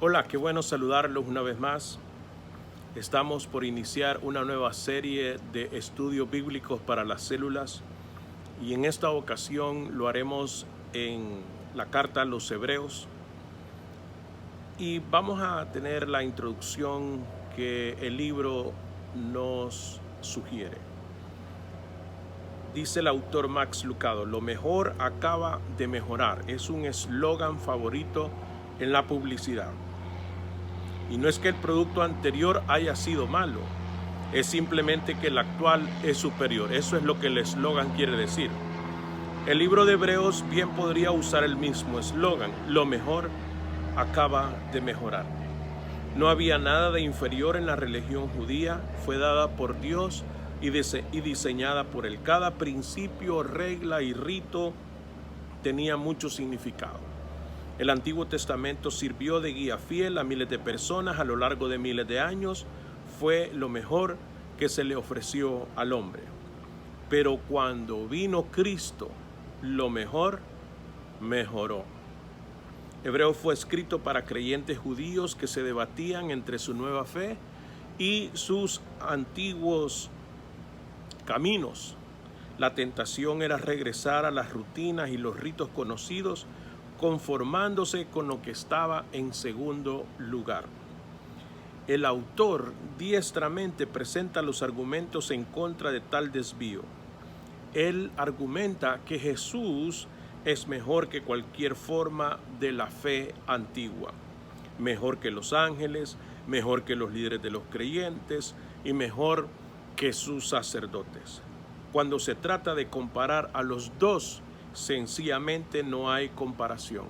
Hola, qué bueno saludarlos una vez más. Estamos por iniciar una nueva serie de estudios bíblicos para las células y en esta ocasión lo haremos en la carta a los Hebreos y vamos a tener la introducción que el libro nos sugiere. Dice el autor Max Lucado: lo mejor acaba de mejorar. Es un eslogan favorito en la publicidad. Y no es que el producto anterior haya sido malo, es simplemente que el actual es superior. Eso es lo que el eslogan quiere decir. El libro de Hebreos bien podría usar el mismo eslogan: lo mejor acaba de mejorar. No había nada de inferior en la religión judía, fue dada por Dios y diseñada por Él. Cada principio, regla y rito tenía mucho significado. El Antiguo Testamento sirvió de guía fiel a miles de personas a lo largo de miles de años. Fue lo mejor que se le ofreció al hombre. Pero cuando vino Cristo, lo mejor mejoró. Hebreo fue escrito para creyentes judíos que se debatían entre su nueva fe y sus antiguos caminos. La tentación era regresar a las rutinas y los ritos conocidos, conformándose con lo que estaba en segundo lugar. El autor diestramente presenta los argumentos en contra de tal desvío. Él argumenta que Jesús es mejor que cualquier forma de la fe antigua, mejor que los ángeles, mejor que los líderes de los creyentes y mejor que sus sacerdotes. Cuando se trata de comparar a los dos, sencillamente no hay comparación.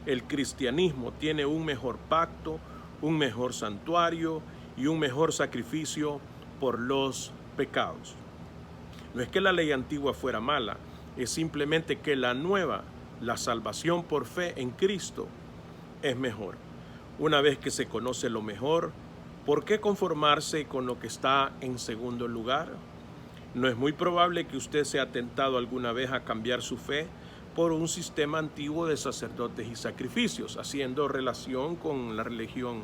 El cristianismo tiene un mejor pacto, un mejor santuario y un mejor sacrificio por los pecados. No es que la ley antigua fuera mala, es simplemente que la nueva, la salvación por fe en Cristo, es mejor. Una vez que se conoce lo mejor, ¿por qué conformarse con lo que está en segundo lugar? No es muy probable que usted sea tentado alguna vez a cambiar su fe por un sistema antiguo de sacerdotes y sacrificios, haciendo relación con la religión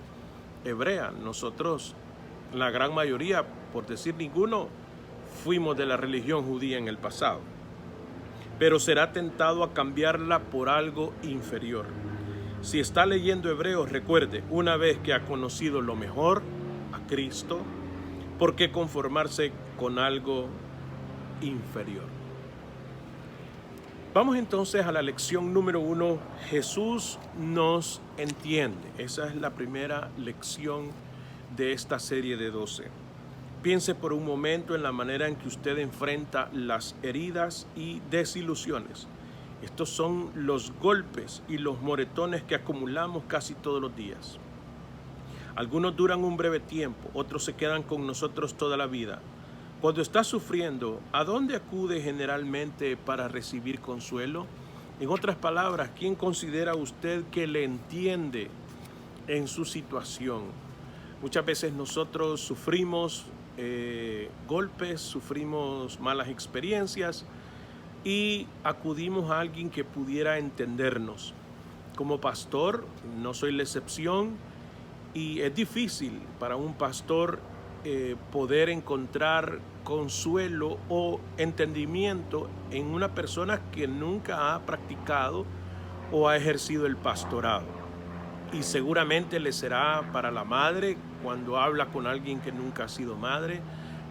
hebrea. Nosotros, la gran mayoría, por decir ninguno, fuimos de la religión judía en el pasado. Pero será tentado a cambiarla por algo inferior. Si está leyendo Hebreos, recuerde, una vez que ha conocido lo mejor, a Cristo, ¿por qué conformarse con algo inferior? Vamos entonces a la lección número 1. Jesús nos entiende. Esa es la primera lección de esta serie de 12. Piense por un momento en la manera en que usted enfrenta las heridas y desilusiones. Estos son los golpes y los moretones que acumulamos casi todos los días. Algunos duran un breve tiempo, otros se quedan con nosotros toda la vida. Cuando está sufriendo, ¿a dónde acude generalmente para recibir consuelo? En otras palabras, ¿quién considera usted que le entiende en su situación? Muchas veces nosotros sufrimos golpes, sufrimos malas experiencias y acudimos a alguien que pudiera entendernos. Como pastor, no soy la excepción. Y es difícil para un pastor poder encontrar consuelo o entendimiento en una persona que nunca ha practicado o ha ejercido el pastorado. Y seguramente le será para la madre cuando habla con alguien que nunca ha sido madre,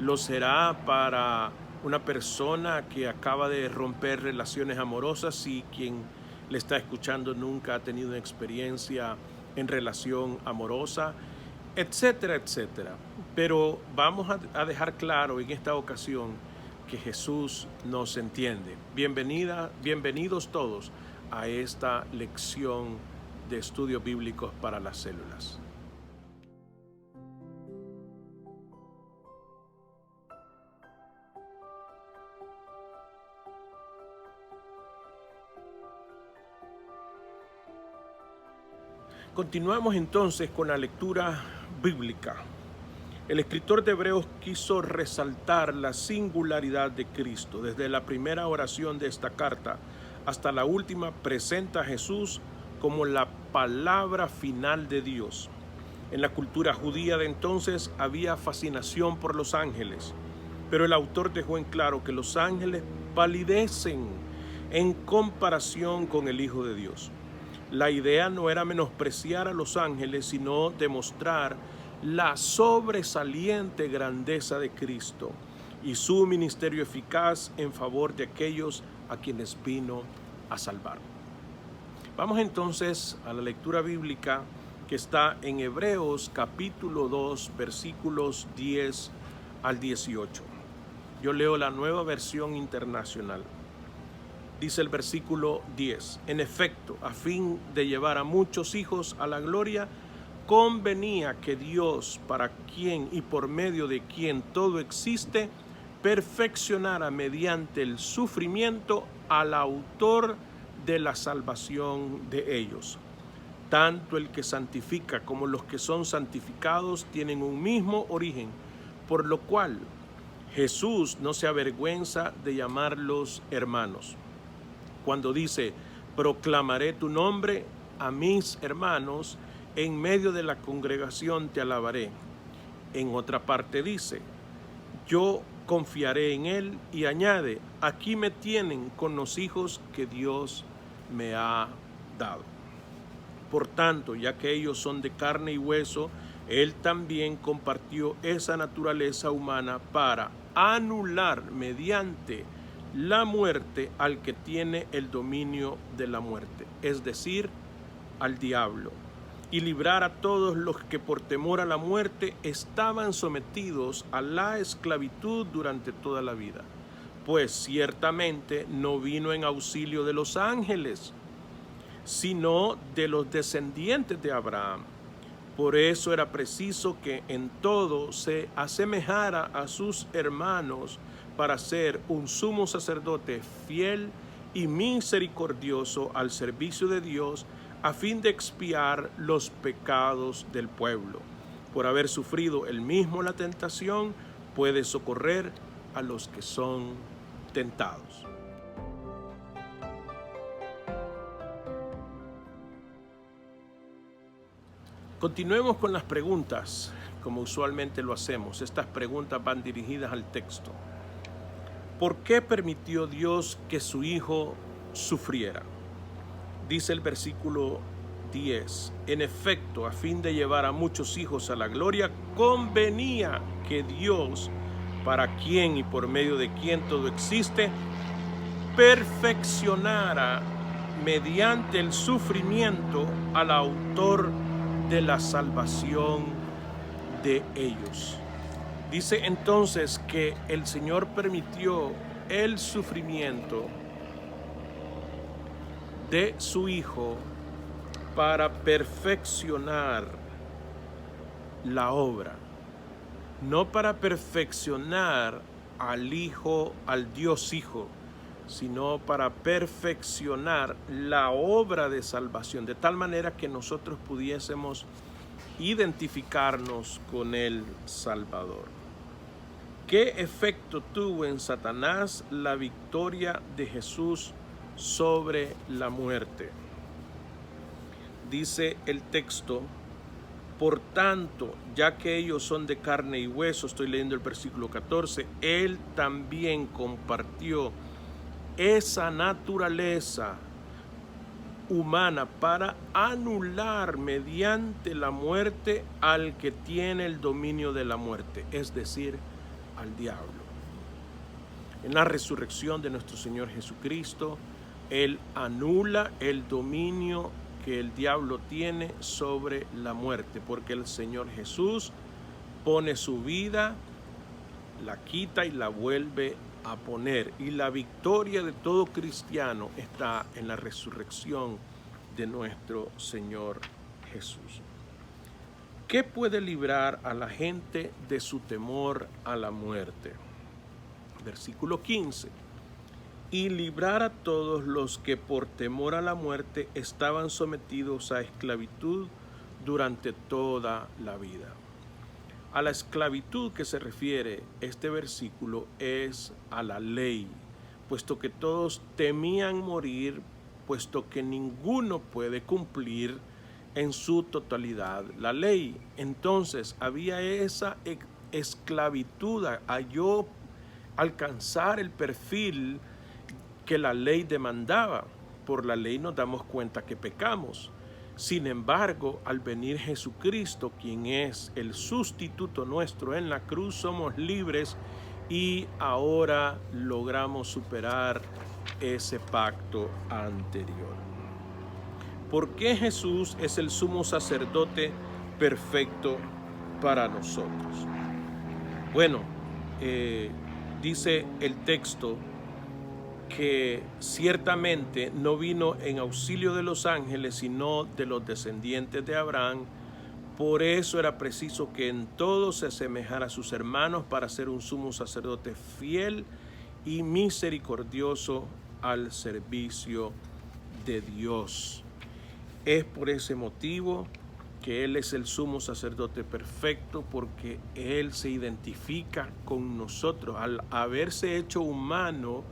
lo será para una persona que acaba de romper relaciones amorosas y quien le está escuchando nunca ha tenido una experiencia en relación amorosa, etcétera, etcétera. Pero vamos a dejar claro en esta ocasión que Jesús nos entiende. Bienvenidos todos a esta lección de estudios bíblicos para las células. Continuamos entonces con la lectura bíblica. El escritor de Hebreos quiso resaltar la singularidad de Cristo. Desde la primera oración de esta carta hasta la última presenta a Jesús como la palabra final de Dios. En la cultura judía de entonces había fascinación por los ángeles, pero el autor dejó en claro que los ángeles palidecen en comparación con el Hijo de Dios. La idea no era menospreciar a los ángeles, sino demostrar la sobresaliente grandeza de Cristo y su ministerio eficaz en favor de aquellos a quienes vino a salvar. Vamos entonces a la lectura bíblica que está en Hebreos capítulo 2, versículos 10 al 18. Yo leo la Nueva Versión Internacional. Dice el versículo 10: en efecto, a fin de llevar a muchos hijos a la gloria, convenía que Dios, para quien y por medio de quien todo existe, perfeccionara mediante el sufrimiento al autor de la salvación de ellos. Tanto el que santifica como los que son santificados tienen un mismo origen, por lo cual Jesús no se avergüenza de llamarlos hermanos. Cuando dice, proclamaré tu nombre a mis hermanos, en medio de la congregación te alabaré. En otra parte dice, yo confiaré en él, y añade, aquí me tienen con los hijos que Dios me ha dado. Por tanto, ya que ellos son de carne y hueso, él también compartió esa naturaleza humana para anular mediante la muerte al que tiene el dominio de la muerte, es decir, al diablo, y librar a todos los que por temor a la muerte estaban sometidos a la esclavitud durante toda la vida. Pues ciertamente no vino en auxilio de los ángeles, sino de los descendientes de Abraham. Por eso era preciso que en todo se asemejara a sus hermanos para ser un sumo sacerdote fiel y misericordioso al servicio de Dios, a fin de expiar los pecados del pueblo. Por haber sufrido él mismo la tentación, puede socorrer a los que son tentados. Continuemos con las preguntas, como usualmente lo hacemos. Estas preguntas van dirigidas al texto. ¿Por qué permitió Dios que su Hijo sufriera? Dice el versículo 10, en efecto, a fin de llevar a muchos hijos a la gloria, convenía que Dios, para quien y por medio de quien todo existe, perfeccionara mediante el sufrimiento al autor de la salvación de ellos. Dice entonces que el Señor permitió el sufrimiento de su Hijo para perfeccionar la obra, no para perfeccionar al Hijo, al Dios Hijo, sino para perfeccionar la obra de salvación, de tal manera que nosotros pudiésemos identificarnos con el Salvador. ¿Qué efecto tuvo en Satanás la victoria de Jesús sobre la muerte? Dice el texto, por tanto, ya que ellos son de carne y hueso, estoy leyendo el versículo 14, él también compartió esa naturaleza humana para anular mediante la muerte al que tiene el dominio de la muerte, es decir, al diablo. En la resurrección de nuestro Señor Jesucristo, él anula el dominio que el diablo tiene sobre la muerte, porque el Señor Jesús pone su vida, la quita y la vuelve a poner, y la victoria de todo cristiano está en la resurrección de nuestro Señor Jesús. ¿Qué puede librar a la gente de su temor a la muerte? Versículo 15. Y librar a todos los que por temor a la muerte estaban sometidos a esclavitud durante toda la vida. A la esclavitud que se refiere este versículo es a la ley, puesto que todos temían morir puesto que ninguno puede cumplir en su totalidad la ley. Entonces había esa esclavitud a yo alcanzar el perfil que la ley demandaba. Por la ley nos damos cuenta que pecamos. Sin embargo, al venir Jesucristo, quien es el sustituto nuestro en la cruz, somos libres y ahora logramos superar ese pacto anterior. ¿Por qué Jesús es el sumo sacerdote perfecto para nosotros? Bueno, dice el texto que ciertamente no vino en auxilio de los ángeles, sino de los descendientes de Abraham. Por eso era preciso que en todo se asemejara a sus hermanos para ser un sumo sacerdote fiel y misericordioso al servicio de Dios. Es por ese motivo que Él es el sumo sacerdote perfecto, porque Él se identifica con nosotros. Al haberse hecho humano,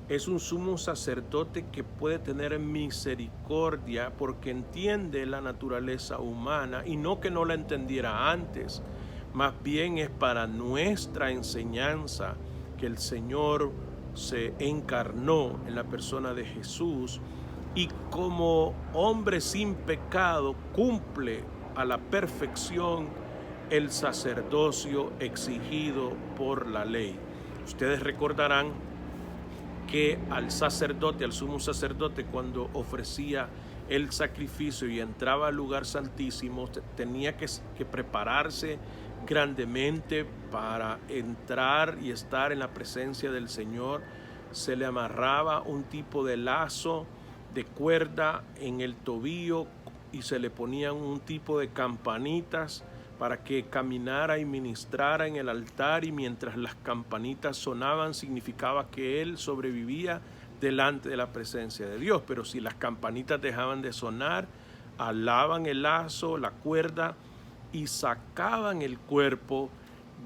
es un sumo sacerdote que puede tener misericordia porque entiende la naturaleza humana, y no que no la entendiera antes, más bien es para nuestra enseñanza que el Señor se encarnó en la persona de Jesús y como hombre sin pecado cumple a la perfección el sacerdocio exigido por la ley. Ustedes recordarán que al sacerdote, al sumo sacerdote, cuando ofrecía el sacrificio y entraba al lugar santísimo, tenía que prepararse grandemente para entrar y estar en la presencia del Señor. Se le amarraba un tipo de lazo de cuerda en el tobillo y se le ponían un tipo de campanitas para que caminara y ministrara en el altar, y mientras las campanitas sonaban significaba que él sobrevivía delante de la presencia de Dios. Pero si las campanitas dejaban de sonar, alaban el lazo, la cuerda, y sacaban el cuerpo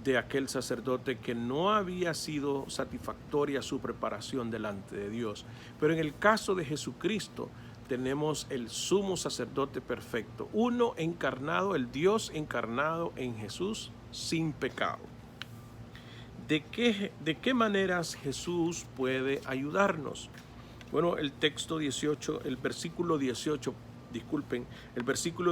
de aquel sacerdote que no había sido satisfactoria su preparación delante de Dios. Pero en el caso de Jesucristo tenemos el sumo sacerdote perfecto, uno encarnado, el Dios encarnado en Jesús sin pecado. ¿De qué maneras Jesús puede ayudarnos? Bueno, el versículo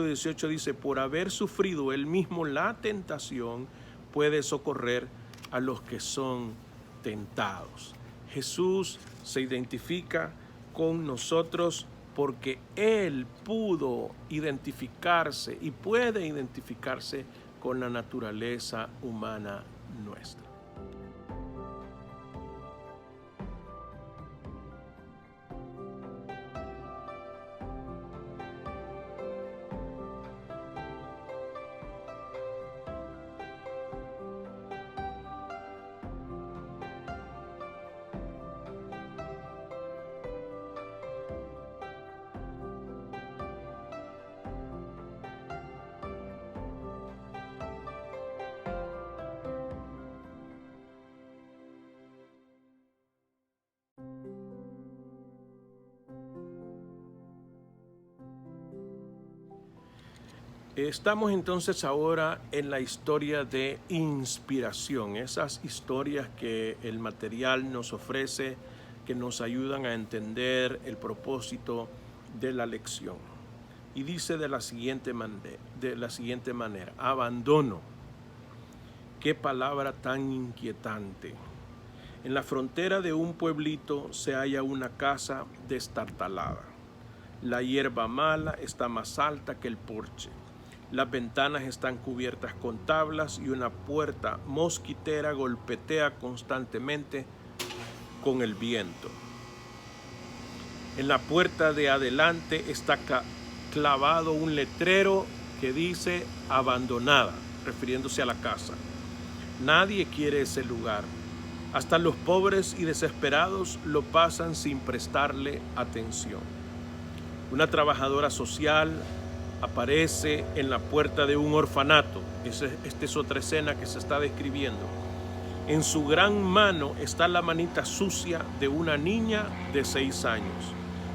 18 dice: por haber sufrido él mismo la tentación, puede socorrer a los que son tentados. Jesús se identifica con nosotros porque Él pudo identificarse y puede identificarse con la naturaleza humana nuestra. Estamos entonces ahora en la historia de inspiración, esas historias que el material nos ofrece, que nos ayudan a entender el propósito de la lección. Y dice de la siguiente manera: abandono. Qué palabra tan inquietante. En la frontera de un pueblito se halla una casa destartalada. La hierba mala está más alta que el porche. Las ventanas están cubiertas con tablas y una puerta mosquitera golpetea constantemente con el viento. En la puerta de adelante está clavado un letrero que dice abandonada, refiriéndose a la casa. Nadie quiere ese lugar. Hasta los pobres y desesperados lo pasan sin prestarle atención. Una trabajadora social aparece en la puerta de un orfanato. Esta es otra escena que se está describiendo. En su gran mano está la manita sucia de una niña de 6 años.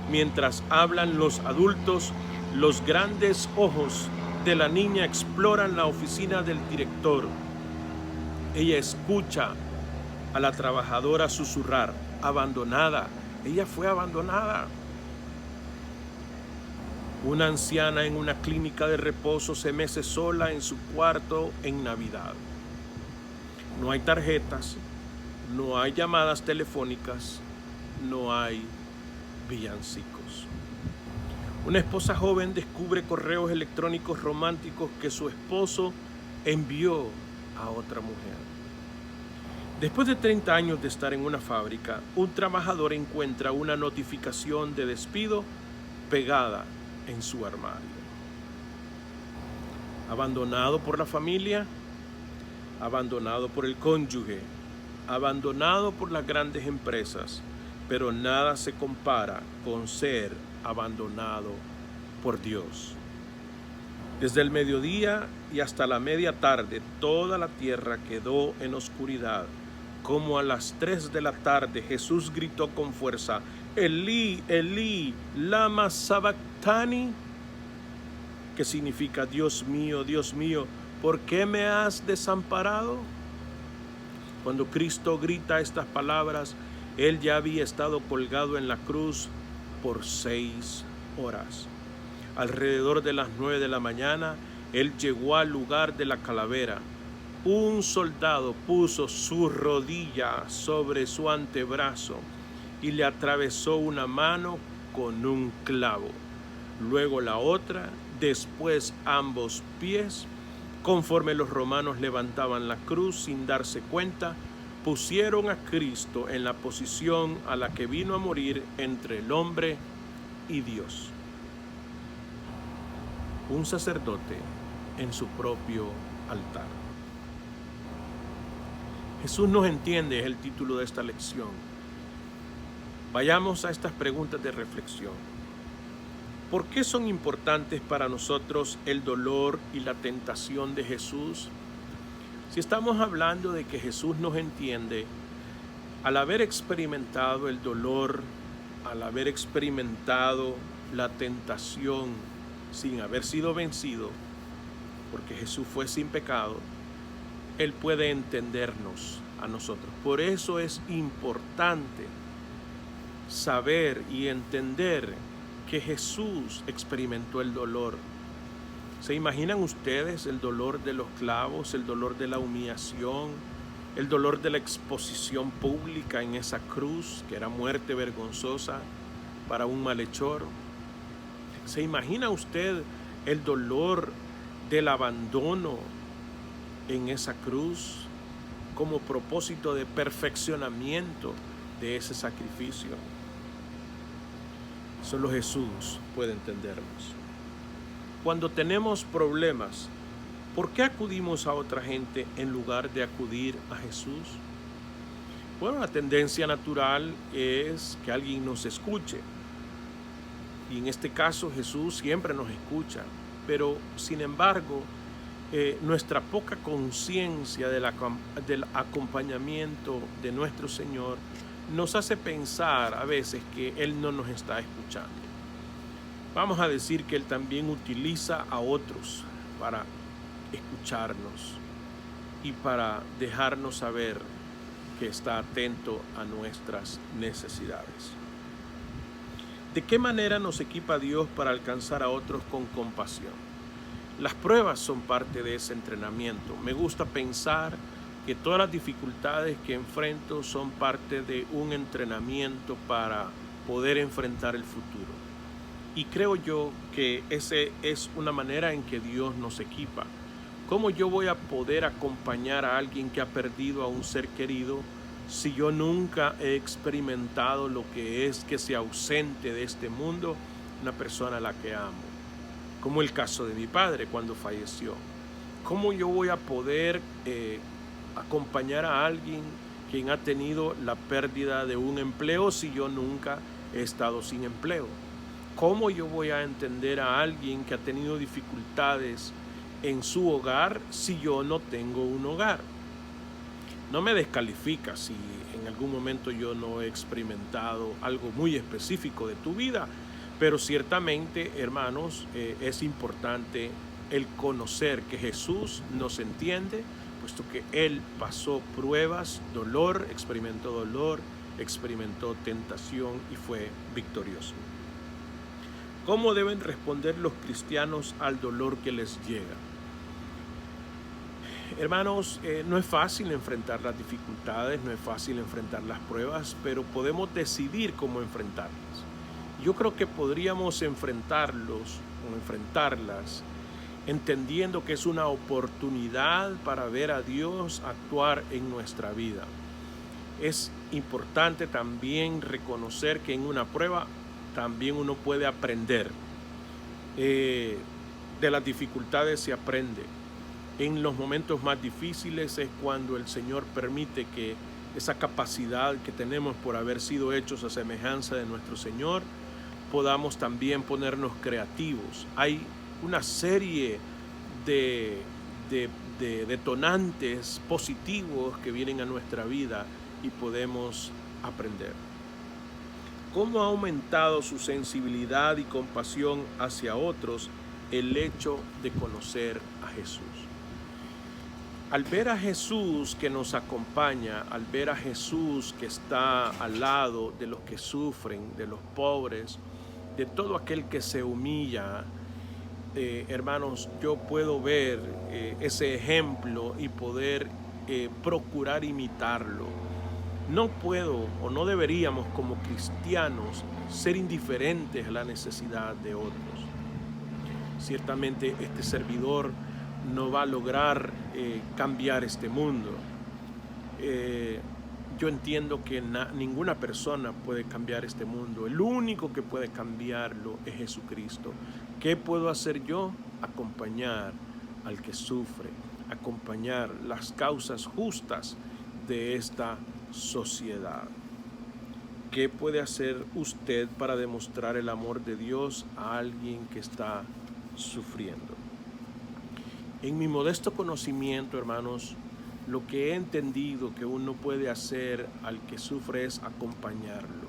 Mientras hablan los adultos, los grandes ojos de la niña exploran la oficina del director. Ella escucha a la trabajadora susurrar: abandonada. Ella fue abandonada. Una anciana en una clínica de reposo se mece sola en su cuarto en Navidad. No hay tarjetas, no hay llamadas telefónicas, no hay villancicos. Una esposa joven descubre correos electrónicos románticos que su esposo envió a otra mujer. Después de 30 años de estar en una fábrica, un trabajador encuentra una notificación de despido pegada en su armario. Abandonado por la familia, abandonado por el cónyuge, abandonado por las grandes empresas, pero nada se compara con ser abandonado por Dios. Desde el mediodía y hasta la media tarde, toda la tierra quedó en oscuridad. Como a las 3 de la tarde, Jesús gritó con fuerza: Elí, Elí, lama sabactani, que significa: Dios mío, ¿por qué me has desamparado? Cuando Cristo grita estas palabras, Él ya había estado colgado en la cruz por 6 horas. Alrededor de las 9 de la mañana, Él llegó al lugar de la calavera. Un soldado puso su rodilla sobre su antebrazo y le atravesó una mano con un clavo, luego la otra, después ambos pies. Conforme los romanos levantaban la cruz sin darse cuenta, pusieron a Cristo en la posición a la que vino a morir entre el hombre y Dios. Un sacerdote en su propio altar. Jesús nos entiende, es el título de esta lección. Vayamos a estas preguntas de reflexión. ¿Por qué son importantes para nosotros el dolor y la tentación de Jesús? Si estamos hablando de que Jesús nos entiende, al haber experimentado el dolor, al haber experimentado la tentación sin haber sido vencido, porque Jesús fue sin pecado, Él puede entendernos a nosotros. Por eso es importante saber y entender que Jesús experimentó el dolor. ¿Se imaginan ustedes el dolor de los clavos, el dolor de la humillación, el dolor de la exposición pública en esa cruz, que era muerte vergonzosa para un malhechor? ¿Se imagina usted el dolor del abandono en esa cruz como propósito de perfeccionamiento de ese sacrificio? Solo Jesús puede entendernos. Cuando tenemos problemas, ¿por qué acudimos a otra gente en lugar de acudir a Jesús? Bueno, la tendencia natural es que alguien nos escuche. Y en este caso Jesús siempre nos escucha. Pero, sin embargo, nuestra poca conciencia del acompañamiento de nuestro Señor nos hace pensar a veces que Él no nos está escuchando. Vamos a decir que Él también utiliza a otros para escucharnos y para dejarnos saber que está atento a nuestras necesidades. ¿De qué manera nos equipa Dios para alcanzar a otros con compasión? Las pruebas son parte de ese entrenamiento. Me gusta pensar que todas las dificultades que enfrento son parte de un entrenamiento para poder enfrentar el futuro. Y creo yo que esa es una manera en que Dios nos equipa. ¿Cómo yo voy a poder acompañar a alguien que ha perdido a un ser querido si yo nunca he experimentado lo que es que se ausente de este mundo una persona a la que amo? Como el caso de mi padre cuando falleció. ¿Cómo yo voy a poder acompañar a alguien quien ha tenido la pérdida de un empleo si yo nunca he estado sin empleo? ¿Cómo yo voy a entender a alguien que ha tenido dificultades en su hogar si yo no tengo un hogar? No me descalifica si en en algún momento yo no he experimentado algo muy específico de tu vida, pero ciertamente, hermanos, es importante el conocer que Jesús nos entiende, puesto que Él pasó pruebas, dolor, experimentó tentación y fue victorioso. ¿Cómo deben responder los cristianos al dolor que les llega? Hermanos, no es fácil enfrentar las dificultades, no es fácil enfrentar las pruebas, pero podemos decidir cómo enfrentarlas. Yo creo que podríamos enfrentarlas entendiendo que es una oportunidad para ver a Dios actuar en nuestra vida. Es importante también reconocer que en una prueba también uno puede aprender. De las dificultades se aprende. En los momentos más difíciles es cuando el Señor permite que esa capacidad que tenemos por haber sido hechos a semejanza de nuestro Señor, podamos también ponernos creativos. Hay una serie de detonantes positivos que vienen a nuestra vida y podemos aprender. ¿Cómo ha aumentado su sensibilidad y compasión hacia otros el hecho de conocer a Jesús? Al ver a Jesús que nos acompaña, al ver a Jesús que está al lado de los que sufren, de los pobres, de todo aquel que se humilla, hermanos, yo puedo ver ese ejemplo y poder procurar imitarlo. No puedo o no deberíamos como cristianos ser indiferentes a la necesidad de otros. Ciertamente este servidor no va a lograr cambiar este mundo. Yo entiendo que ninguna persona puede cambiar este mundo. El único que puede cambiarlo es Jesucristo. ¿Qué puedo hacer yo? Acompañar al que sufre, acompañar las causas justas de esta sociedad. ¿Qué puede hacer usted para demostrar el amor de Dios a alguien que está sufriendo? En mi modesto conocimiento, hermanos, lo que he entendido que uno puede hacer al que sufre es acompañarlo.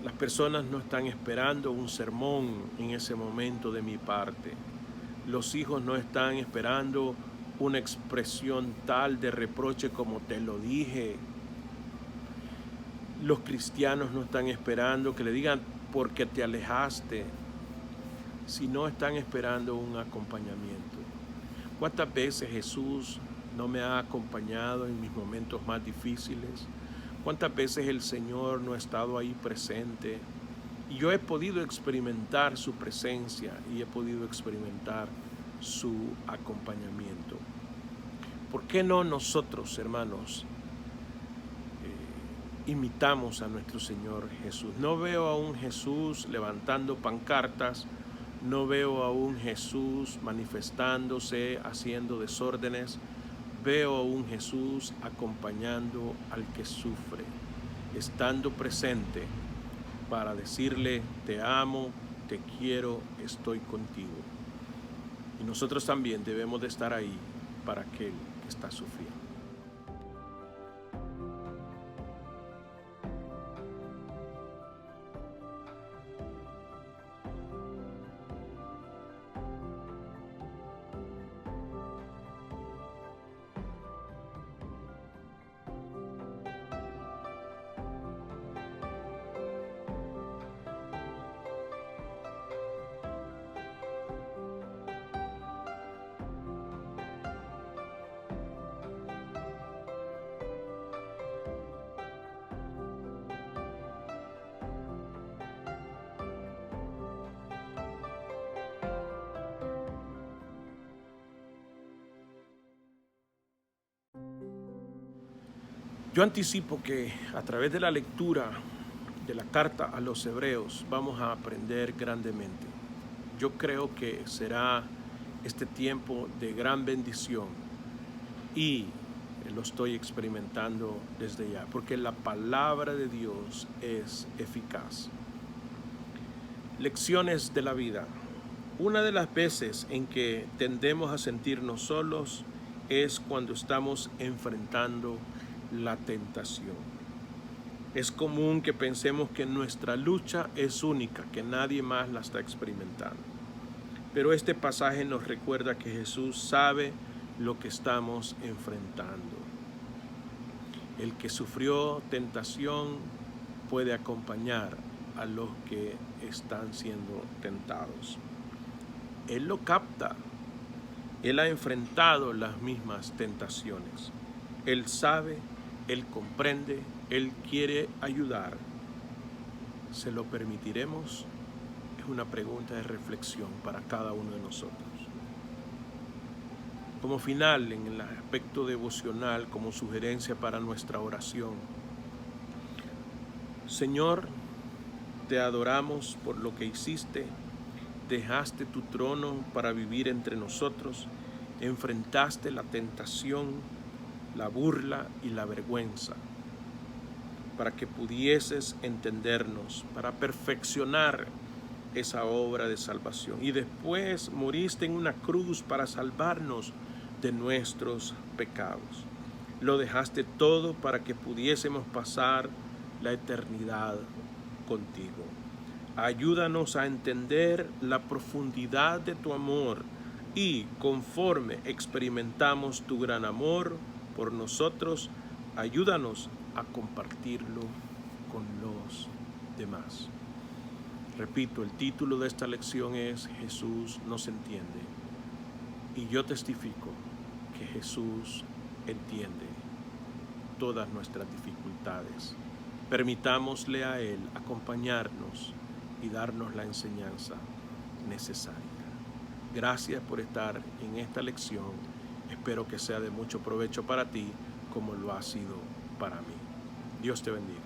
Las personas no están esperando un sermón en ese momento de mi parte. Los hijos no están esperando una expresión tal de reproche como te lo dije. Los cristianos no están esperando que le digan porque te alejaste, sino están esperando un acompañamiento. ¿Cuántas veces Jesús no me ha acompañado en mis momentos más difíciles? ¿Cuántas veces el Señor no ha estado ahí presente? Y yo he podido experimentar su presencia y he podido experimentar su acompañamiento. ¿Por qué no nosotros, hermanos, imitamos a nuestro Señor Jesús? No veo a un Jesús levantando pancartas, no veo a un Jesús manifestándose, haciendo desórdenes. Veo a un Jesús acompañando al que sufre, estando presente para decirle, te amo, te quiero, estoy contigo. Y nosotros también debemos de estar ahí para aquel que está sufriendo. Yo anticipo que a través de la lectura de la carta a los Hebreos vamos a aprender grandemente. Yo creo que será este tiempo de gran bendición y lo estoy experimentando desde ya, porque la palabra de Dios es eficaz. Lecciones de la vida. Una de las veces en que tendemos a sentirnos solos es cuando estamos enfrentando la tentación. Es común que pensemos que nuestra lucha es única, que nadie más la está experimentando. Pero este pasaje nos recuerda que Jesús sabe lo que estamos enfrentando. El que sufrió tentación puede acompañar a los que están siendo tentados. Él lo capta. Él ha enfrentado las mismas tentaciones. Él sabe, Él comprende, Él quiere ayudar. ¿Se lo permitiremos? Es una pregunta de reflexión para cada uno de nosotros. Como final, en el aspecto devocional, como sugerencia para nuestra oración, Señor, te adoramos por lo que hiciste. Dejaste tu trono para vivir entre nosotros, enfrentaste la tentación, la burla y la vergüenza, para que pudieses entendernos, para perfeccionar esa obra de salvación. Y después moriste en una cruz para salvarnos de nuestros pecados. Lo dejaste todo para que pudiésemos pasar la eternidad contigo. Ayúdanos a entender la profundidad de tu amor y conforme experimentamos tu gran amor por nosotros, ayúdanos a compartirlo con los demás. Repito, el título de esta lección es Jesús nos entiende. Y yo testifico que Jesús entiende todas nuestras dificultades. Permitámosle a Él acompañarnos y darnos la enseñanza necesaria. Gracias por estar en esta lección. Espero que sea de mucho provecho para ti como lo ha sido para mí. Dios te bendiga.